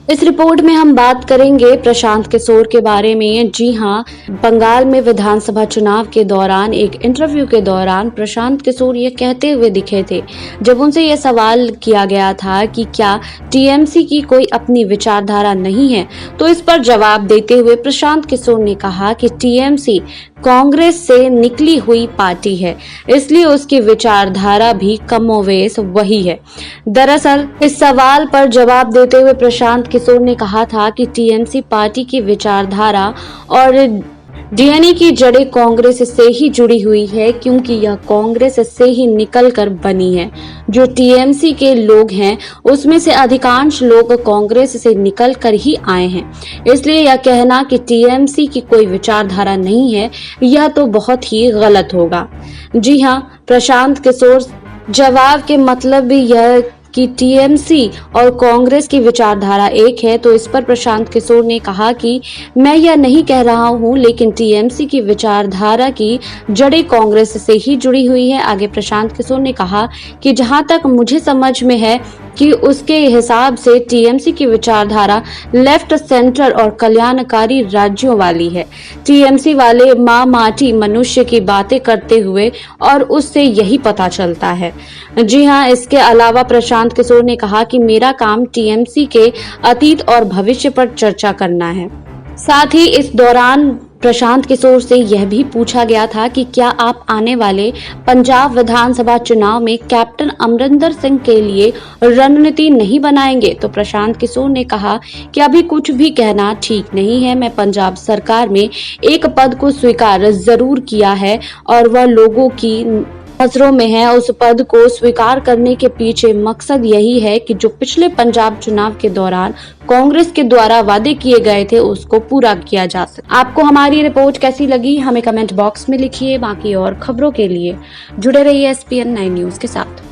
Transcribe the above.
इस रिपोर्ट में हम बात करेंगे प्रशांत किशोर के बारे में। जी हां, बंगाल में विधानसभा चुनाव के दौरान एक इंटरव्यू के दौरान प्रशांत किशोर ये कहते हुए दिखे थे, जब उनसे यह सवाल किया गया था कि क्या टीएमसी की कोई अपनी विचारधारा नहीं है, तो इस पर जवाब देते हुए प्रशांत किशोर ने कहा कि टीएमसी कांग्रेस से निकली हुई पार्टी है, इसलिए उसकी विचारधारा भी कमोवेश वही है। दरअसल इस सवाल पर जवाब देते हुए प्रशांत किशोर ने कहा था कि टीएमसी पार्टी की विचारधारा और डीएनए की जड़ें कांग्रेस से ही जुड़ी हुई है, क्योंकि यह कांग्रेस से ही निकलकर बनी है। जो टीएमसी के लोग हैं उसमें से अधिकांश लोग कांग्रेस से निकलकर ही आए हैं, इसलिए यह कहना कि टीएमसी की कोई विचारधारा नहीं है, यह तो बहुत ही गलत होगा। जी हां, प्रशांत किशोर जवाब के मतलब भी यह कि टीएमसी और कांग्रेस की विचारधारा एक है, तो इस पर प्रशांत किशोर ने कहा कि मैं यह नहीं कह रहा हूं, लेकिन टीएमसी की विचारधारा की जड़ें कांग्रेस से ही जुड़ी हुई है। आगे प्रशांत किशोर ने कहा कि जहां तक मुझे समझ में है कि उसके हिसाब से टीएमसी की विचारधारा लेफ्ट, सेंटर और कल्याणकारी राज्यों वाली है। टीएमसी वाले माँ माटी मनुष्य की बातें करते हुए और उससे यही पता चलता है। जी हाँ, इसके अलावा प्रशांत किशोर ने कहा कि मेरा काम टीएमसी के अतीत और भविष्य पर चर्चा करना है। साथ ही इस दौरान प्रशांत किशोर से यह भी पूछा गया था कि क्या आप आने वाले पंजाब विधानसभा चुनाव में कैप्टन अमरिंदर सिंह के लिए रणनीति नहीं बनाएंगे, तो प्रशांत किशोर ने कहा कि अभी कुछ भी कहना ठीक नहीं है। मैं पंजाब सरकार में एक पद को स्वीकार जरूर किया है और वह लोगों की नजरों में है। उस पद को स्वीकार करने के पीछे मकसद यही है कि जो पिछले पंजाब चुनाव के दौरान कांग्रेस के द्वारा वादे किए गए थे उसको पूरा किया जा सके। आपको हमारी रिपोर्ट कैसी लगी हमें कमेंट बॉक्स में लिखिए। बाकी और खबरों के लिए जुड़े रहिए SPN 9 न्यूज के साथ।